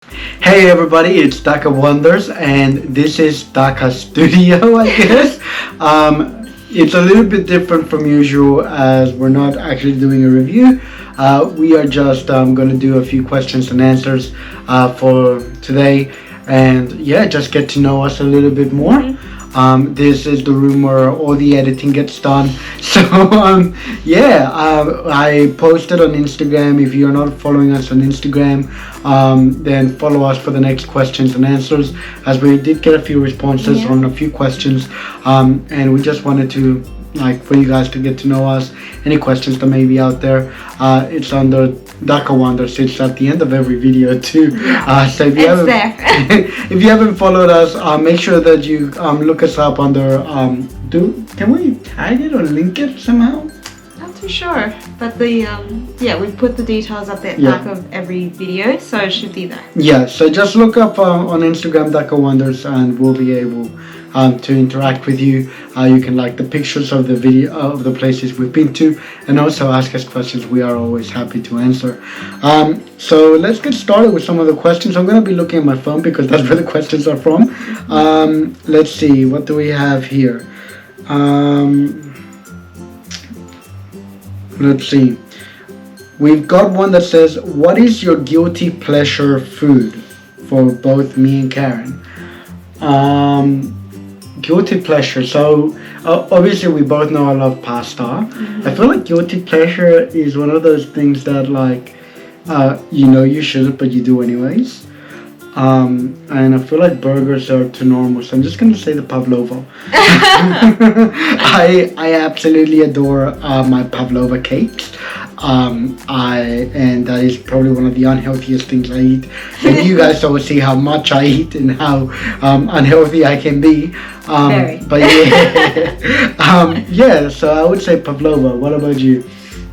Hey everybody, it's DAKA Wonders, and this is DAKA Studio, I guess. It's a little bit different from usual as we're not actually doing a review. We are just going to do a few questions and answers for today, and yeah, just get to know us a little bit more. This is the room where all the editing gets done. So I posted on Instagram. If you're not following us on Instagram, then follow us for the next questions and answers, as we did get a few responses on a few questions, and we just wanted to for you guys to get to know us. Any questions that may be out there, it's under DAKA Wonders. It's at the end of every video too. So if you if you haven't followed us, make sure that you look us up under. Can we tag it or link it somehow? Not too sure, but we put the details at the back of every video, so it should be there. Yeah, so just look up on Instagram DAKA Wonders, and we'll be able to interact with you. You can like the pictures of the video of the places we've been to, and also ask us questions. We are always happy to answer. So let's get started with some of the questions. I'm going to be looking at my phone because that's where the questions are from. Let's see, what do we have here? Let's see. We've got one that says, what is your guilty pleasure food? For both me and Karen. Guilty pleasure. So obviously we both know I love pasta. I feel like guilty pleasure is one of those things that you shouldn't, but you do anyways. And I feel like burgers are too normal, so I'm just gonna say the pavlova. I absolutely adore my pavlova cakes. And that is probably one of the unhealthiest things I eat. And you guys always see how much I eat and how unhealthy I can be. But so I would say pavlova. What about you?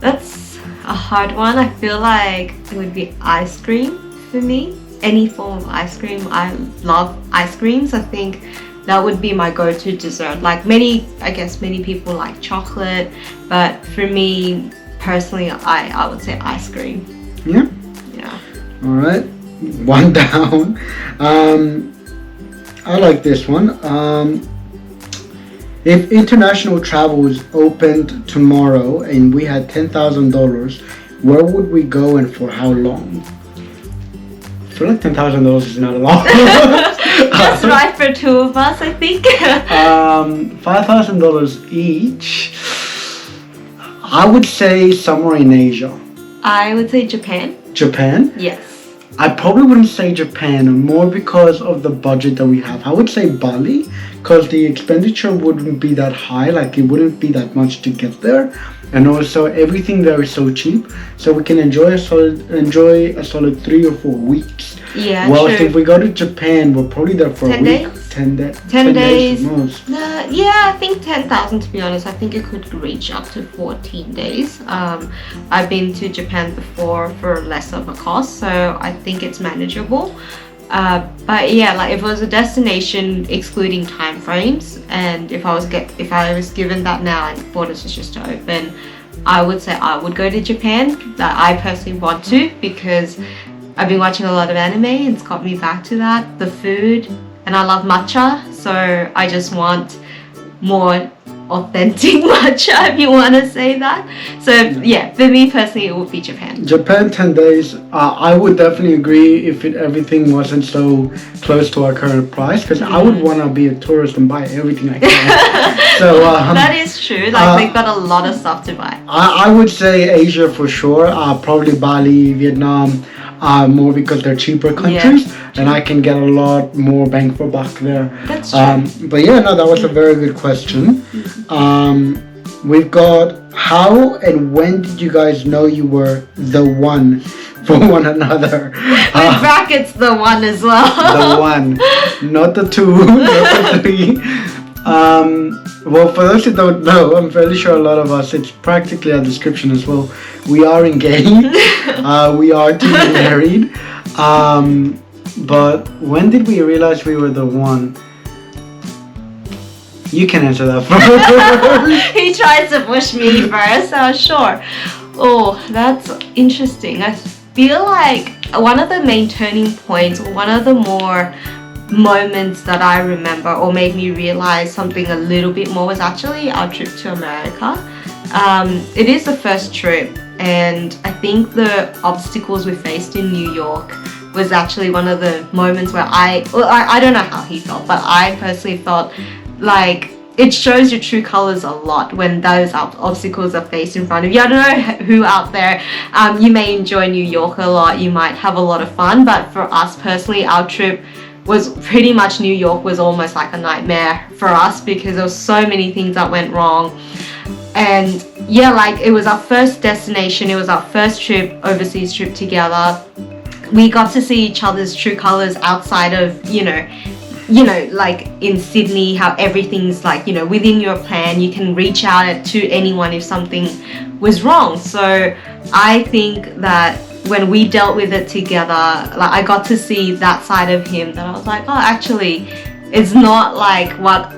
That's a hard one. I feel like it would be ice cream for me. Any form of ice cream. I love ice creams. I think that would be my go-to dessert. Like many people like chocolate, but for me personally, I would say ice cream. Yeah. All right, one down. I like this one. If international travel was opened tomorrow and we had $10,000, where would we go and for how long? I feel like $10,000 is not a lot. That's right for two of us, I think. $5,000 each. I would say somewhere in Asia. I would say Japan. Japan? Yes. I probably wouldn't say Japan, more because of the budget that we have. I would say Bali, because the expenditure wouldn't be that high, like it wouldn't be that much to get there. And also everything there is so cheap, so we can enjoy a solid 3 or 4 weeks. Yeah, well, true. if we go to Japan, we're probably there for 10 a week. days? 10 days. Most. I think 10,000, to be honest. I think it could reach up to 14 days. I've been to Japan before for less of a cost, so I think it's manageable. But yeah, like if it was a destination excluding time frames, and if I was given that now and borders was just to open, I would say I would go to Japan. That I personally want to, because I've been watching a lot of anime and it's got me back to that. The food, and I love matcha, so I just want more authentic matcha, if you want to say that. So yeah, for me personally, it would be Japan. Japan, 10 days. I would definitely agree if everything wasn't so close to our current price, because I would want to be a tourist and buy everything I can. So that is true. Like they've got a lot of stuff to buy. I would say Asia for sure. Probably Bali, Vietnam. More because they're cheaper countries, and I can get a lot more bang for buck there. That's true. But yeah, no, that was a very good question. We've got, how and when did you guys know you were the one for one another? With brackets, the one as well. The one, not the two, not the three. Well, for those who don't know, I'm fairly sure a lot of us, it's practically a description as well. We are engaged. We are to be married. But when did we realize we were the one? You can answer that first. He tries to push me first, sure. Oh, that's interesting. I feel like one of the main turning points, or one of the more moments that I remember or made me realize something a little bit more, was actually our trip to America. It is the first trip, and I think the obstacles we faced in New York was actually one of the moments where I don't know how he felt, but I personally felt like it shows your true colors a lot when those obstacles are faced in front of you. I don't know who out there, you may enjoy New York a lot, you might have a lot of fun, but for us personally, our trip was pretty much, New York was almost like a nightmare for us because there was so many things that went wrong. And yeah, like it was our first destination, it was our first trip, overseas trip together. We got to see each other's true colors outside of, you know, like in Sydney, how everything's like, you know, within your plan, you can reach out to anyone if something was wrong. So I think that when we dealt with it together, like I got to see that side of him that I was like, oh, actually, it's not like what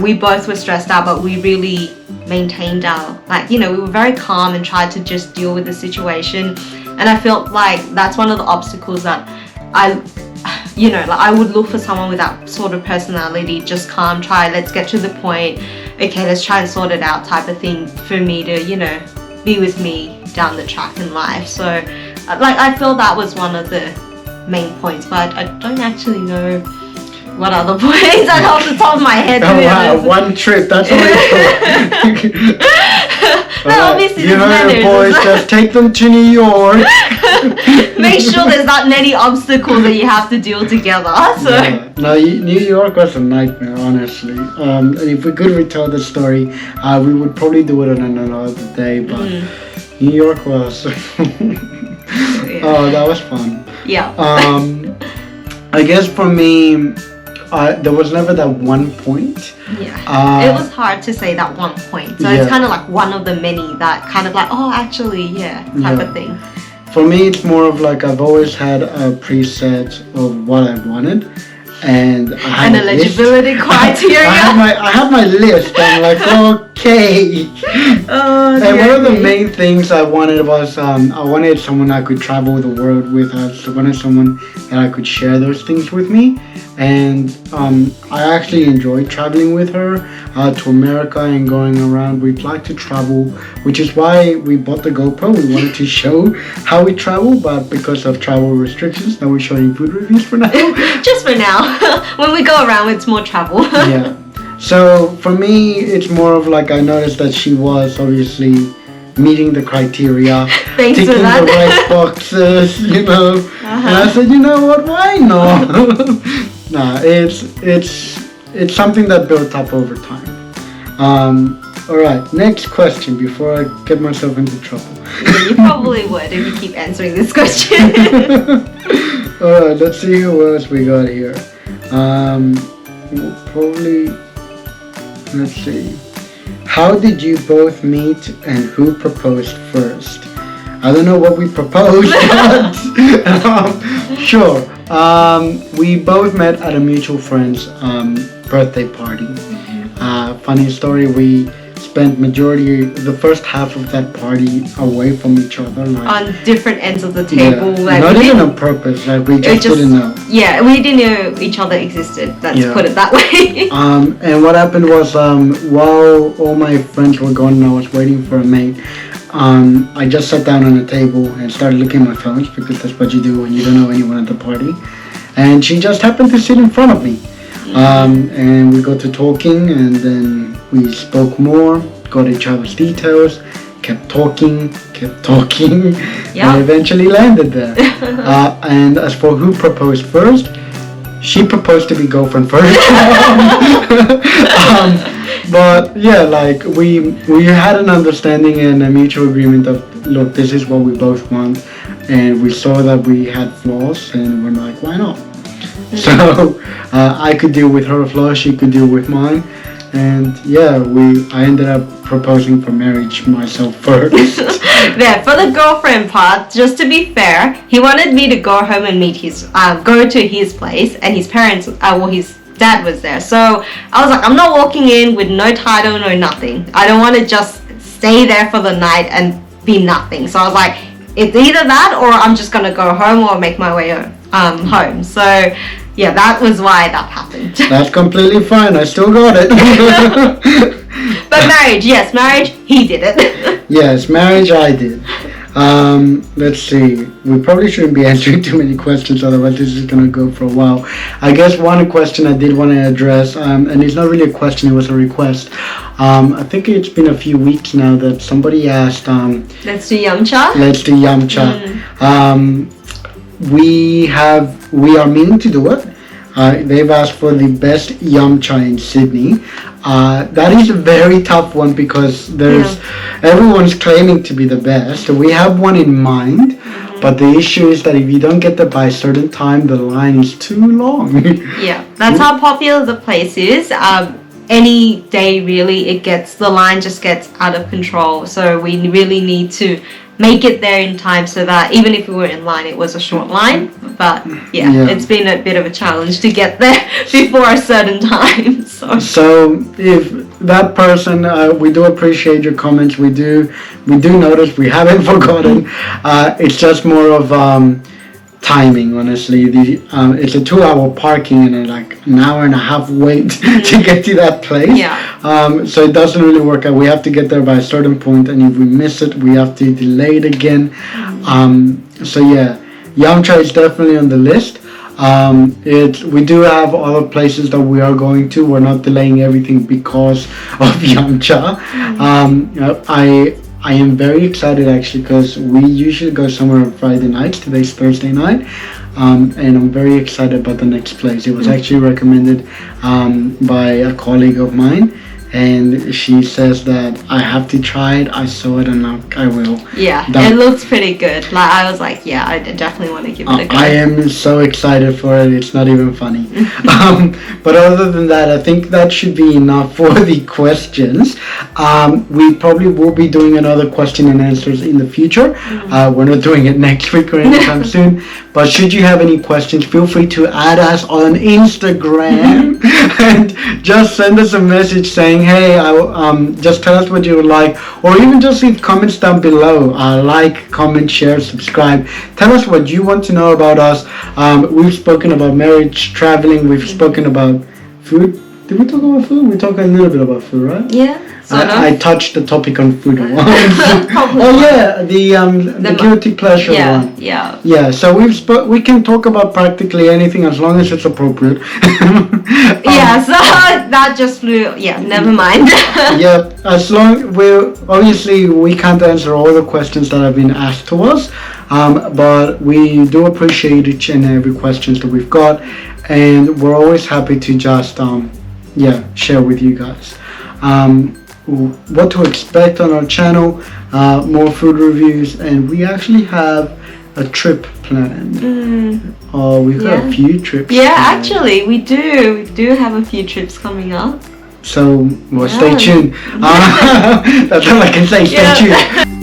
we both were stressed out, but we really maintained our, like, we were very calm and tried to just deal with the situation. And I felt like that's one of the obstacles that I would look for someone with that sort of personality, just calm, let's get to the point, okay, let's try and sort it out type of thing, for me to, be with me down the track in life. So like I feel that was one of the main points, but I don't actually know what other points I know off the top of my head. Oh wow, one trip, that's all you No, obviously you know your boys, just take them to New York. Make sure there's not many obstacles that you have to deal together. So yeah. No, New York was a nightmare, honestly. And if we could retell the story, we would probably do it on another day, but New York was oh, that was fun. Yeah. I guess for me, there was never that one point. Yeah. It was hard to say that one point. So it's kind of like one of the many that kind of like, oh, actually, type of thing. For me, it's more of like I've always had a preset of what I wanted, and I had an eligibility criteria. I have my list. I'm like, okay. Oh, and one of the main things I wanted was I wanted someone I could travel the world with. I wanted someone that I could share those things with me. And I actually enjoyed traveling with her to America and going around. We'd like to travel, which is why we bought the GoPro. We wanted to show how we travel, but because of travel restrictions, now we're showing food reviews for now. Just for now. When we go around, it's more travel. Yeah. So for me, it's more of like I noticed that she was obviously meeting the criteria, ticking the right boxes, And I said, you know what? Why not? Nah, it's something that built up over time. All right, next question before I get myself into trouble. Yeah, you probably would if you keep answering this question. All right, let's see what else we got here. Probably, let's see. How did you both meet and who proposed first? I don't know what we proposed, but sure. We both met at a mutual friend's birthday party. Funny story, we spent the first half of that party away from each other. Like, on different ends of the table. Yeah, not even on purpose, like we just didn't know. Yeah, we didn't know each other existed, let's put it that way. And what happened was, while all my friends were gone and I was waiting for a mate, I just sat down on a table and started looking at my phones, because that's what you do when you don't know anyone at the party. And she just happened to sit in front of me. And we got to talking, and then we spoke more, got each other's details, kept talking, and eventually landed there. And as for who proposed first, she proposed to be girlfriend first. But yeah, like we had an understanding and a mutual agreement of, look, this is what we both want, and we saw that we had flaws, and we're like, why not? So I could deal with her flaws, she could deal with mine, and I ended up proposing for marriage myself first. Yeah, for the girlfriend part, just to be fair, he wanted me to go home and go to his place, and his parents, his dad was there. So I was like, I'm not walking in with no title, no nothing. I don't want to just stay there for the night and be nothing. So I was like, it's either that or I'm just gonna go home or make my way home. So yeah, that was why that happened. That's completely fine. I still got it. But marriage, yes, marriage, he did it. Yes, marriage, I did. Let's see. We probably shouldn't be answering too many questions, otherwise this is gonna go for a while. I guess one question I did want to address, and it's not really a question, it was a request. I think it's been a few weeks now that somebody asked, Let's do Yamcha. let's do Yamcha. We are meaning to do it. They've asked for the best Yamcha in Sydney. That is a very tough one because everyone's claiming to be the best. We have one in mind, but the issue is that if you don't get there by a certain time, the line is too long. Yeah, that's how popular the place is. Any day really, the line just gets out of control. So we really need to make it there in time so that even if we were in line, it was a short line. But yeah, it's been a bit of a challenge to get there before a certain time. So if that person, we do appreciate your comments. We do notice, we haven't forgotten. It's just more of timing, honestly. It's a 2-hour parking and like an hour and a half wait to get to that place. So it doesn't really work out. We have to get there by a certain point, and if we miss it, we have to delay it again. So yeah, Yamcha is definitely on the list. We do have other places that we are going to. We're not delaying everything because of Yamcha. I am very excited actually because we usually go somewhere on Friday nights. Today's Thursday night. And I'm very excited about the next place. It was actually recommended by a colleague of mine. And she says that I have to try it. I saw it and I will. Yeah, it looks pretty good. Like I was like, yeah, I definitely want to give it a go. I am so excited for it. It's not even funny. But other than that, I think that should be enough for the questions. We probably will be doing another question and answers in the future. We're not doing it next week or anytime soon. But should you have any questions, feel free to add us on Instagram and just send us a message saying, hey, just tell us what you would like, or even just leave comments down below. Like, comment, share, subscribe. Tell us what you want to know about us. We've spoken about marriage, traveling. We've spoken about food. Did we talk about food? We talked a little bit about food, right? Yeah. I touched the topic on food once. Oh yeah, the guilty pleasure one. Yeah. So we can talk about practically anything as long as it's appropriate. So that just flew. Yeah, never mind. Yeah, as long we can't answer all the questions that have been asked to us, but we do appreciate each and every questions that we've got, and we're always happy to just share with you guys. What to expect on our channel, more food reviews, and we actually have a trip planned. We've got a few trips planned. Actually we do have a few trips coming up, so stay tuned. That's all I can say. Stay tuned.